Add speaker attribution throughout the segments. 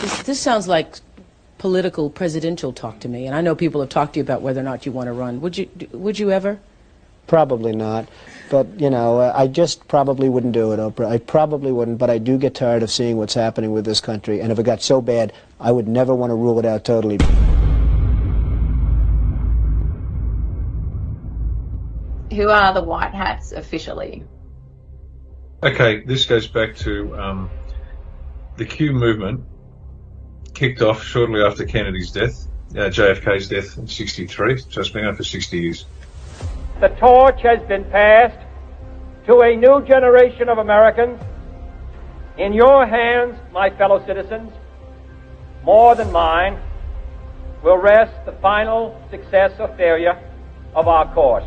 Speaker 1: This sounds like political presidential talk to me, and I know people have talked to you about whether or not you want to run. Would you ever?
Speaker 2: Probably not, but you know, I just probably wouldn't do it, Oprah. I probably wouldn't, but I do get tired of seeing what's happening with this country, and if it got so bad, I would never want to rule it out totally.
Speaker 3: Who are the White Hats officially?
Speaker 4: Okay, this goes back to the Q movement. Kicked off shortly after Kennedy's death, JFK's death in '63, so it's been on for 60 years.
Speaker 5: The torch has been passed to a new generation of Americans. In your hands, my fellow citizens, more than mine, will rest the final success or failure of our course.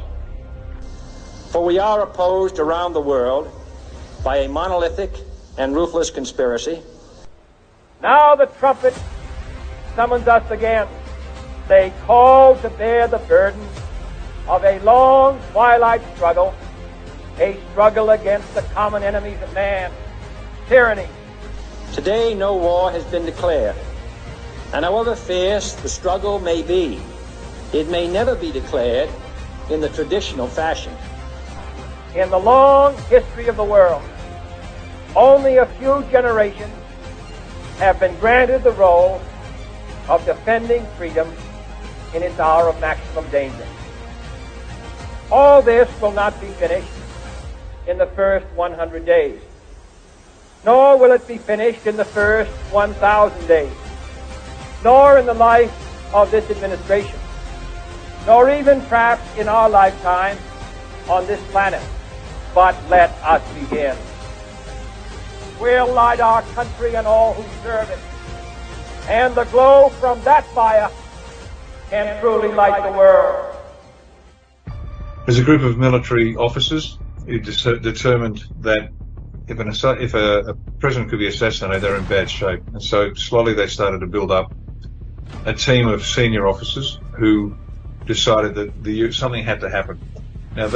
Speaker 5: For we are opposed around the world by a monolithic and ruthless conspiracy. Now the trumpet summons us again. They call to bear the burden of a long twilight struggle, a struggle against the common enemies of man, tyranny. Today no war has been declared, and however fierce the struggle may be, it may never be declared in the traditional fashion. In the long history of the world, only a few generations have been granted the role of defending freedom in its hour of maximum danger. All this will not be finished in the first 100 days, nor will it be finished in the first 1,000 days, nor in the life of this administration, nor even perhaps in our lifetime on this planet. But let us begin. We'll light our country and all who serve it, and the glow from that fire can truly light the world.
Speaker 4: There's a group of military officers who determined that if a president could be assassinated, they're in bad shape. And so slowly they started to build up a team of senior officers who decided that something had to happen. Now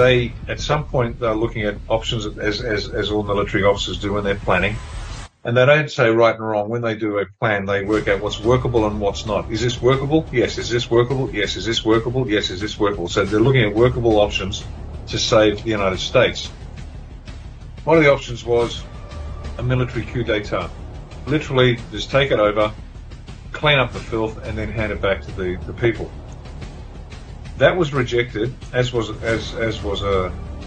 Speaker 4: at some point, they're looking at options as all military officers do when they're planning. And they don't say right and wrong. When they do a plan, they work out what's workable and what's not. Is this workable? Yes. Is this workable? Yes. Is this workable? Yes. Is this workable? So they're looking at workable options to save the United States. One of the options was a military coup d'etat. Literally, just take it over, clean up the filth, and then hand it back to the people. That was rejected, as was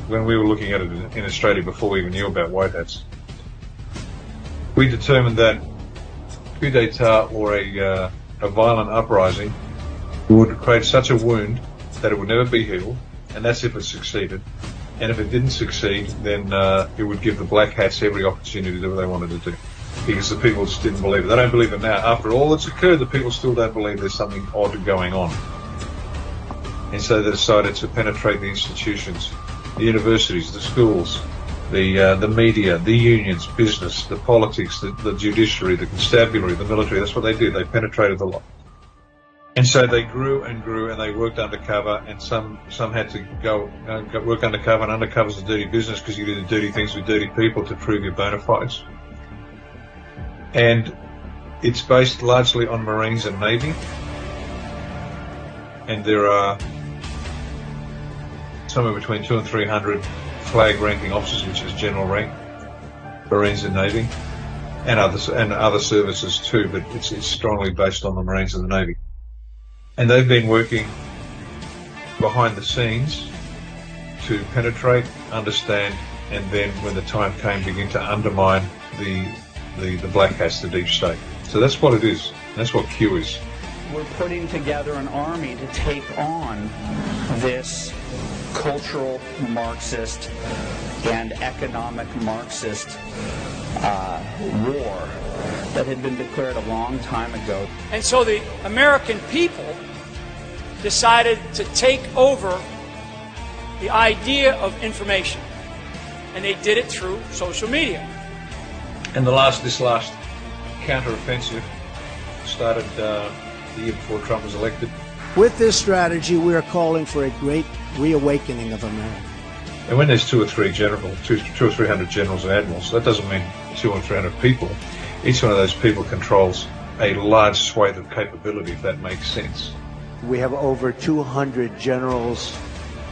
Speaker 4: when we were looking at it in Australia before we even knew about white hats. We determined that coup d'etat or a violent uprising would create such a wound that it would never be healed, and that's if it succeeded. And if it didn't succeed, then it would give the black hats every opportunity to do what they wanted to do, because the people just didn't believe it. They don't believe it now. After all that's occurred, the people still don't believe there's something odd going on. And so they decided to penetrate the institutions, the universities, the schools, the media, the unions, business, the politics, the judiciary, the constabulary, the military. That's what they did. They penetrated the lot. And so they grew and grew, and they worked undercover, and some had to go work undercover, and undercover's a dirty business because you do the dirty things with dirty people to prove your bona fides. And it's based largely on Marines and Navy. And there are somewhere between 200 and 300 flag ranking officers, which is general rank, Marines and Navy, and other services too, but it's strongly based on the Marines and the Navy. And they've been working behind the scenes to penetrate, understand, and then when the time came, begin to undermine the black hats, the deep state. So that's what it is. That's what Q is.
Speaker 6: We're putting together an army to take on this cultural Marxist and economic Marxist war that had been declared a long time ago.
Speaker 7: And so the American people decided to take over the idea of information, and they did it through social media.
Speaker 4: And this last counter-offensive started the year before Trump was elected.
Speaker 2: With this strategy, we are calling for a great reawakening of America.
Speaker 4: And when there's 200 or 300 generals and admirals, that doesn't mean 200 or 300 people. Each one of those people controls a large swathe of capability, if that makes sense.
Speaker 2: We have over 200 generals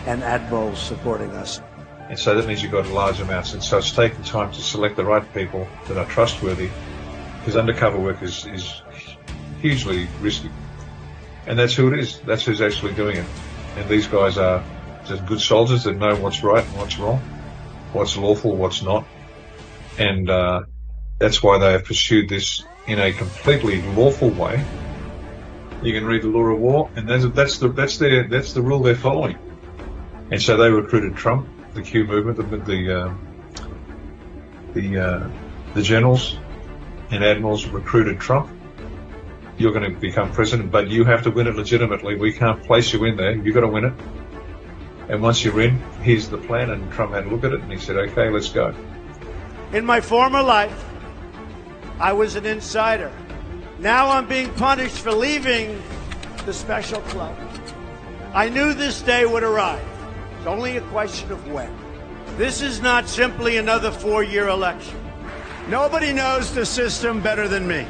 Speaker 2: and admirals supporting us.
Speaker 4: And so that means you've got large amounts. And so it's taken time to select the right people that are trustworthy, because undercover work is hugely risky. And that's who it is. That's who's actually doing it. And these guys are just good soldiers that know what's right and what's wrong, what's lawful, what's not. And that's why they have pursued this in a completely lawful way. You can read the law of war, and that's the rule they're following. And so they recruited Trump, the Q movement, the generals and admirals recruited Trump. You're going to become president, but you have to win it legitimately. We can't place you in there. You've got to win it. And once you're in, here's the plan. And Trump had a look at it, and he said, okay, let's go.
Speaker 8: In my former life, I was an insider. Now I'm being punished for leaving the special club. I knew this day would arrive. It's only a question of when. This is not simply another 4-year election. Nobody knows the system better than me.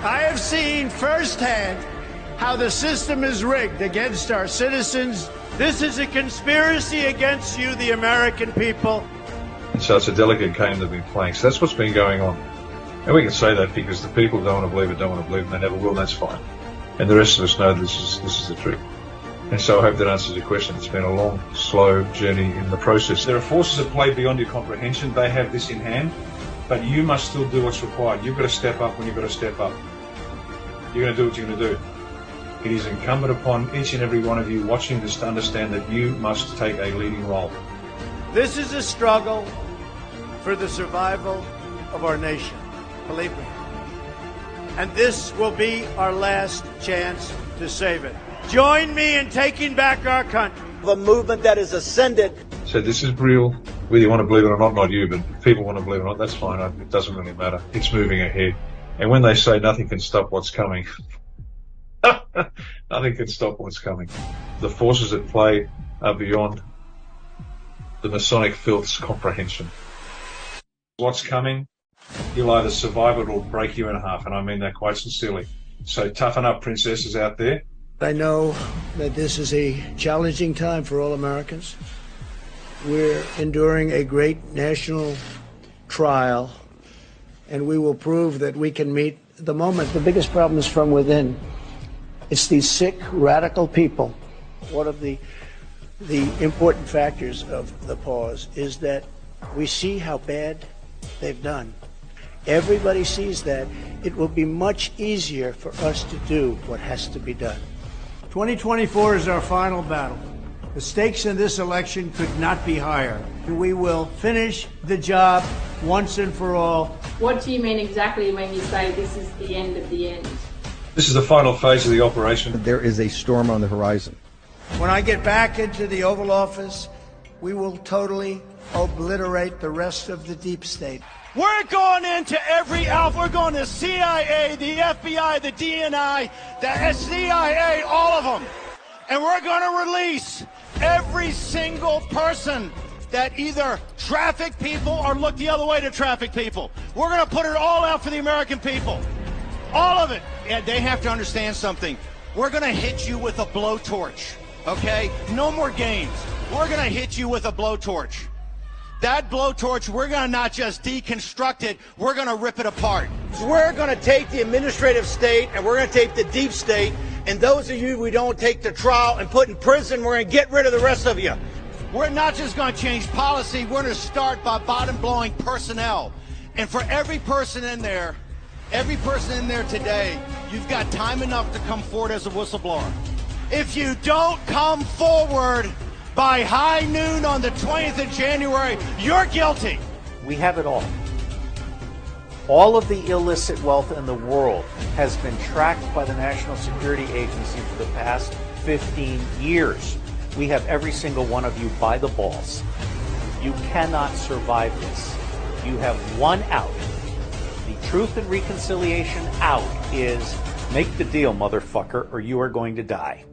Speaker 8: I have seen firsthand how the system is rigged against our citizens. This is a conspiracy against you, the American people.
Speaker 4: And so it's a delicate game they've been playing. So that's what's been going on. And we can say that because the people don't want to believe it, don't want to believe it, and they never will, and that's fine. And the rest of us know this is the truth. And so I hope that answers your question. It's been a long, slow journey in the process. There are forces at play beyond your comprehension. They have this in hand, but you must still do what's required. You've got to step up when you've got to step up. You're going to do what you're going to do. It is incumbent upon each and every one of you watching this to understand that you must take a leading role.
Speaker 8: This is a struggle for the survival of our nation, believe me. And this will be our last chance to save it. Join me in taking back our country.
Speaker 9: A movement that is ascended.
Speaker 4: So this is real. Whether you want to believe it or not, not you, but if people want to believe it or not, that's fine. It doesn't really matter. It's moving ahead. And when they say nothing can stop what's coming, nothing can stop what's coming. The forces at play are beyond the Masonic filth's comprehension. What's coming, you'll either survive it or break you in half, and I mean that quite sincerely. So toughen up, princesses out there.
Speaker 2: I know that this is a challenging time for all Americans. We're enduring a great national trial, and we will prove that we can meet the moment. The biggest problem is from within. It's these sick, radical people. One of the important factors of the pause is that we see how bad they've done. Everybody sees that. It will be much easier for us to do what has to be done.
Speaker 8: 2024 is our final battle. The stakes in this election could not be higher. We will finish the job once and for all.
Speaker 3: What do you mean exactly when you say this is the end of the end?
Speaker 4: This is the final phase of the operation.
Speaker 10: There is a storm on the horizon.
Speaker 8: When I get back into the Oval Office, we will totally obliterate the rest of the deep state. We're going into every alpha. We're going to CIA, the FBI, the DNI, the CIA, all of them. And we're going to release every single person that either traffic people or look the other way to traffic people. We're going to put it all out for the American people. All of it. And they have to understand something. We're going to hit you with a blowtorch, okay? No more games. We're going to hit you with a blowtorch. That blowtorch, we're going to not just deconstruct it, we're going to rip it apart. So we're going to take the administrative state and we're going to take the deep state, and those of you we don't take to trial and put in prison, we're going to get rid of the rest of you. We're not just going to change policy, we're going to start by bottom-blowing personnel. And for every person in there today, you've got time enough to come forward as a whistleblower. If you don't come forward by high noon on the 20th of January, you're guilty.
Speaker 11: We have it all. All of the illicit wealth in the world has been tracked by the National Security Agency for the past 15 years. We have every single one of you by the balls. You cannot survive this. You have one out. The Truth and Reconciliation out is make the deal, motherfucker, or you are going to die.